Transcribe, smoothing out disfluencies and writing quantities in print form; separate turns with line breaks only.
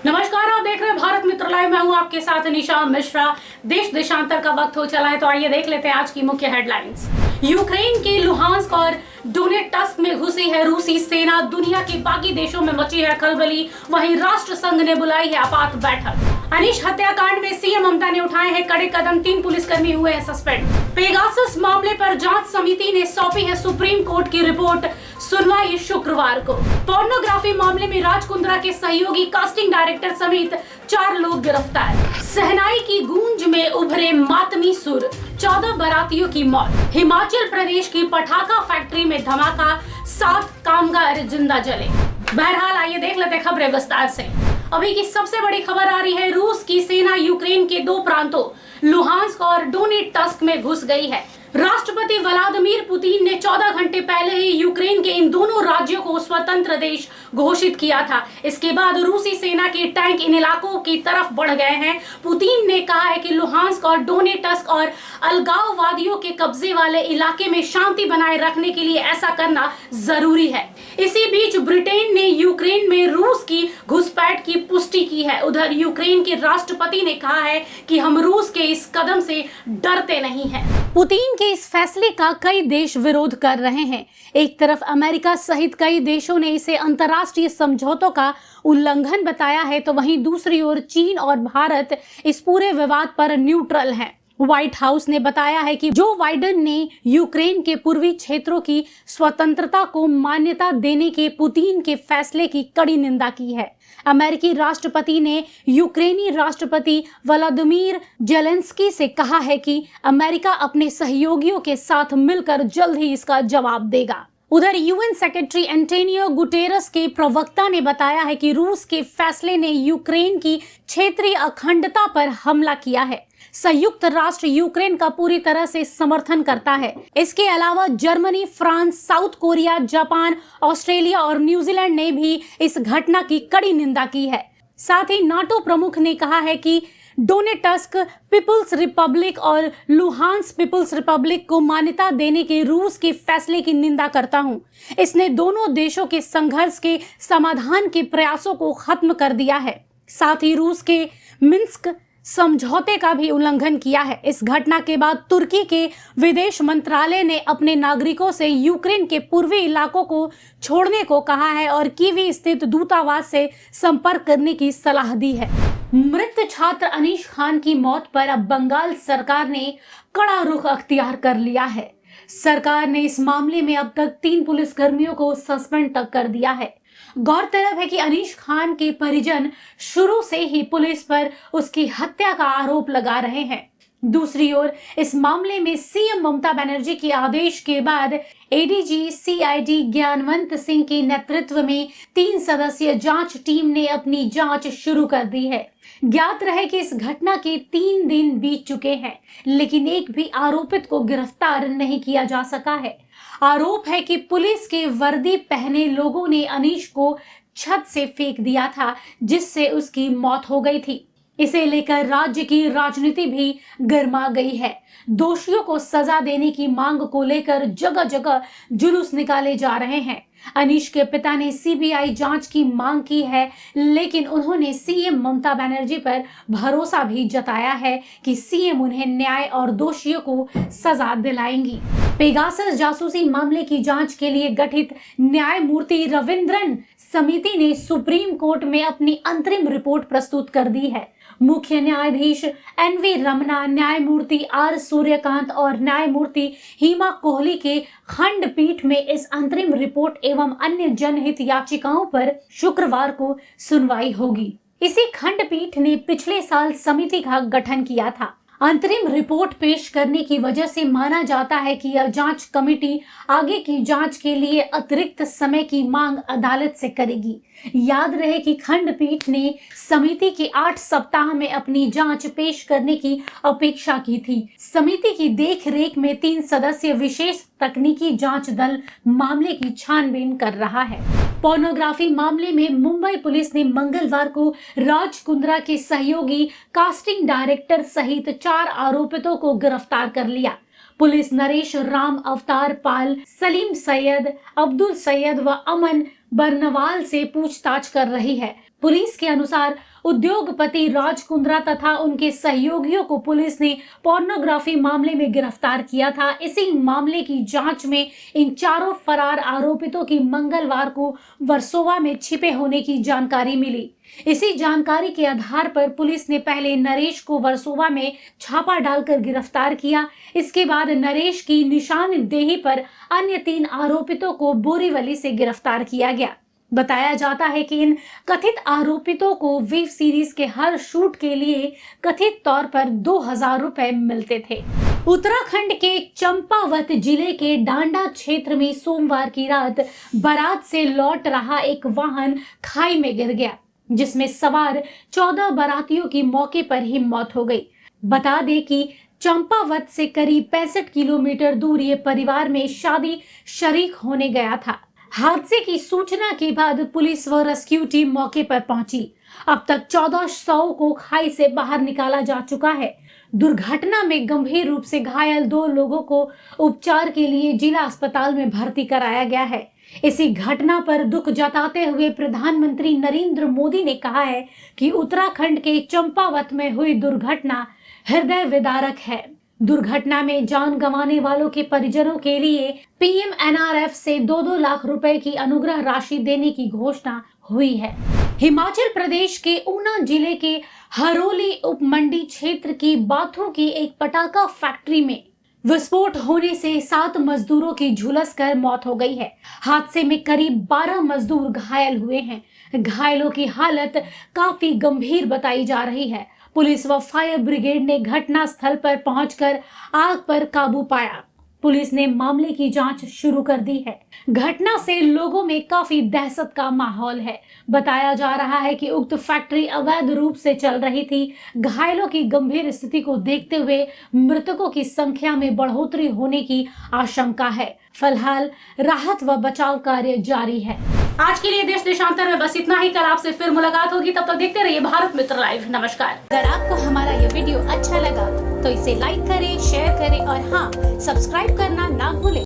नमस्कार, आप देख रहे हैं भारत मित्र लाइव। मैं हूं आपके साथ निशा मिश्रा। देश देशांतर का वक्त हो चला है, तो आइए देख लेते हैं आज की मुख्य हेडलाइंस। यूक्रेन के लुहांस्क और डोनेट्स्क में घुसी है रूसी सेना। दुनिया के बाकी देशों में मची है खलबली। वहीं राष्ट्र संघ ने बुलाई है आपात बैठक। अनीश हत्याकांड में सीएम ममता ने उठाए हैं कड़े कदम। 3 पुलिसकर्मी हुए हैं सस्पेंड। पेगासस मामले पर जांच समिति ने सौंपी है सुप्रीम कोर्ट की रिपोर्ट। सुनवाई शुक्रवार को। पोर्नोग्राफी मामले में राज कुंद्रा के सहयोगी कास्टिंग डायरेक्टर समेत 4 लोग गिरफ्तार। शहनाई की गूंज में उभरे मातमी सुर। 14 बारातियों की मौत। हिमाचल प्रदेश की पटाखा फैक्ट्री में धमाका, 7 कामगार जिंदा जले। बहरहाल आइए देख लेते खबरें विस्तार से। अभी की सबसे बड़ी खबर आ रही है, रूस की सेना यूक्रेन के 2 प्रांतों लुहांस्क और डोनेट्स्क में घुस गई है। राष्ट्रपति व्लादिमीर पुतिन ने 14 घंटे पहले ही यूक्रेन के इन दोनों राज्यों को स्वतंत्र देश घोषित किया था। इसके बाद रूसी सेना के टैंक इन इलाकों की तरफ बढ़ गए हैं। पुतिन ने कहा है कि लुहांस्क और डोनेट्स्क और अलगाववादियों के कब्जे वाले इलाके में शांति बनाए रखने के लिए ऐसा करना जरूरी है। इसी बीच ब्रिटेन ने यूक्रेन में रूस की घुसपैठ की पुष्टि की है। उधर यूक्रेन के राष्ट्रपति ने कहा है कि हम रूस के इस कदम से डरते नहीं हैं। पुतिन के इस फैसले का कई देश विरोध कर रहे हैं। एक तरफ अमेरिका सहित कई देशों ने इसे अंतर्राष्ट्रीय समझौतों का उल्लंघन बताया है, तो वहीं दूसरी ओर चीन और भारत इस पूरे विवाद पर न्यूट्रल हैं। व्हाइट हाउस ने बताया है कि जो बाइडेन ने यूक्रेन के पूर्वी क्षेत्रों की स्वतंत्रता को मान्यता देने के पुतिन के फैसले की कड़ी निंदा की है। अमेरिकी राष्ट्रपति ने यूक्रेनी राष्ट्रपति व्लादिमीर जेलेंस्की से कहा है कि अमेरिका अपने सहयोगियों के साथ मिलकर जल्द ही इसका जवाब देगा। उधर यूएन सेक्रेटरी एंटोनियो गुटेरस के प्रवक्ता ने बताया है कि रूस के फैसले ने यूक्रेन की क्षेत्रीय अखंडता पर हमला किया है। संयुक्त राष्ट्र यूक्रेन का पूरी तरह से समर्थन करता है। इसके अलावा Germany, France, south Korea, Japan, Australia और न्यूजीलैंड ने भी इस घटना की कड़ी निंदा की है। साथ ही नाटो प्रमुख ने कहा है कि डोनेट्स्क पीपुल्स रिपब्लिक और लुहांस्क पीपुल्स रिपब्लिक को मान्यता देने के रूस के फैसले की निंदा करता हूं। इसने दोनों देशों के संघर्ष के समाधान के प्रयासों को खत्म कर दिया है। साथ ही रूस के मिन्स्क समझौते का भी उल्लंघन किया है। इस घटना के बाद तुर्की के विदेश मंत्रालय ने अपने नागरिकों से यूक्रेन के पूर्वी इलाकों को छोड़ने को कहा है और कीवी स्थित दूतावास से संपर्क करने की सलाह दी है। मृत छात्र अनीश खान की मौत पर अब बंगाल सरकार ने कड़ा रुख अख्तियार कर लिया है। सरकार ने इस मामले में अब तक 3 पुलिसकर्मियों को सस्पेंड तक कर दिया है। गौरतलब है कि अनीश खान के परिजन शुरू से ही पुलिस पर उसकी हत्या का आरोप लगा रहे हैं। दूसरी ओर इस मामले में सीएम ममता बनर्जी के आदेश के बाद एडीजी सीआईडी ज्ञानवंत सिंह के नेतृत्व में 3 सदस्यीय जांच टीम ने अपनी जांच शुरू कर दी है। ज्ञात रहे कि इस घटना के 3 दिन बीत चुके हैं, लेकिन एक भी आरोपित को गिरफ्तार नहीं किया जा सका है। आरोप है कि पुलिस के वर्दी पहने लोगों ने अनीश को छत से फेंक दिया था, जिससे उसकी मौत हो गई थी। इसे लेकर राज्य की राजनीति भी गर्मा गई है। दोषियों को सजा देने की मांग को लेकर जगह जगह जुलूस निकाले जा रहे हैं। अनीश के पिता ने सीबीआई जांच की मांग की है, लेकिन उन्होंने सीएम ममता बनर्जी पर भरोसा भी जताया है कि सीएम उन्हें न्याय और दोषियों को सजा दिलाएंगी। पेगासस जासूसी मामले की जांच के लिए गठित न्यायमूर्ति रविंद्रन समिति ने सुप्रीम कोर्ट में अपनी अंतरिम रिपोर्ट प्रस्तुत कर दी है। मुख्य न्यायाधीश एनवी रमना, न्यायमूर्ति आर सूर्यकांत और न्यायमूर्ति हिमा कोहली के खंडपीठ में इस अंतरिम रिपोर्ट एवं अन्य जनहित याचिकाओं पर शुक्रवार को सुनवाई होगी। इसी खंडपीठ ने पिछले साल समिति का गठन किया था। अंतरिम रिपोर्ट पेश करने की वजह से माना जाता है कि यह जांच कमेटी आगे की जांच के लिए अतिरिक्त समय की मांग अदालत से करेगी। याद रहे कि खंडपीठ ने समिति के 8 सप्ताह में अपनी जांच पेश करने की अपेक्षा की थी। समिति की देखरेख में 3 सदस्यीय विशेष तकनीकी जांच दल मामले की छानबीन कर रहा है। पोर्नोग्राफी मामले में मुंबई पुलिस ने मंगलवार को राज कुंद्रा के सहयोगी कास्टिंग डायरेक्टर सहित 4 आरोपितों को गिरफ्तार कर लिया। पुलिस नरेश राम, अवतार पाल, सलीम सैयद, अब्दुल सैयद व अमन बर्नवाल से पूछताछ कर रही है। पुलिस के अनुसार उद्योगपति राज कुंद्रा तथा उनके सहयोगियों को पुलिस ने पोर्नोग्राफी मामले में गिरफ्तार किया था। इसी मामले की जांच में इन चारों फरार आरोपितों की मंगलवार को वर्सोवा में छिपे होने की जानकारी मिली। इसी जानकारी के आधार पर पुलिस ने पहले नरेश को वर्सोवा में छापा डालकर गिरफ्तार किया। इसके बाद नरेश की निशानदेही पर अन्य 3 आरोपितों को बोरीवली से गिरफ्तार किया गया। बताया जाता है कि इन कथित आरोपितों को वेब सीरीज के हर शूट के लिए कथित तौर पर 2000 रुपए मिलते थे। उत्तराखंड के चंपावत जिले के डांडा क्षेत्र में सोमवार की रात बारात से लौट रहा एक वाहन खाई में गिर गया, जिसमें सवार 14 बारातियों की मौके पर ही मौत हो गई। बता दें कि चंपावत से करीब 65 किलोमीटर दूर ये परिवार में शादी शरीक होने गया था। हादसे की सूचना के बाद पुलिस व रेस्क्यू टीम मौके पर पहुंची। अब तक 1400 को खाई से बाहर निकाला जा चुका है। दुर्घटना में गंभीर रूप से घायल 2 लोगों को उपचार के लिए जिला अस्पताल में भर्ती कराया गया है। इसी घटना पर दुख जताते हुए प्रधानमंत्री नरेंद्र मोदी ने कहा है कि उत्तराखंड के चंपावत में हुई दुर्घटना हृदय विदारक है। दुर्घटना में जान गंवाने वालों के परिजनों के लिए पीएम एनआरएफ से 2-2 लाख रुपए की अनुग्रह राशि देने की घोषणा हुई है। हिमाचल प्रदेश के ऊना जिले के हरोली उपमंडी क्षेत्र की बाथू की एक पटाखा फैक्ट्री में विस्फोट होने से 7 मजदूरों की झुलसकर मौत हो गई है। हादसे में करीब 12 मजदूर घायल हुए हैं। घायलों की हालत काफी गंभीर बताई जा रही है। पुलिस व फायर ब्रिगेड ने घटना स्थल पर पहुंचकर आग पर काबू पाया। पुलिस ने मामले की जांच शुरू कर दी है। घटना से लोगों में काफी दहशत का माहौल है। बताया जा रहा है कि उक्त फैक्ट्री अवैध रूप से चल रही थी। घायलों की गंभीर स्थिति को देखते हुए मृतकों की संख्या में बढ़ोतरी होने की आशंका है। फिलहाल राहत व बचाव कार्य जारी है। आज के लिए देश देशांतर में बस इतना ही। कल आपसे फिर मुलाकात होगी, तब तक देखते रहिए भारत मित्र लाइव। नमस्कार। अगर आपको हमारा ये वीडियो अच्छा लगा तो इसे लाइक करें, शेयर करें और हाँ, सब्सक्राइब करना ना भूलें।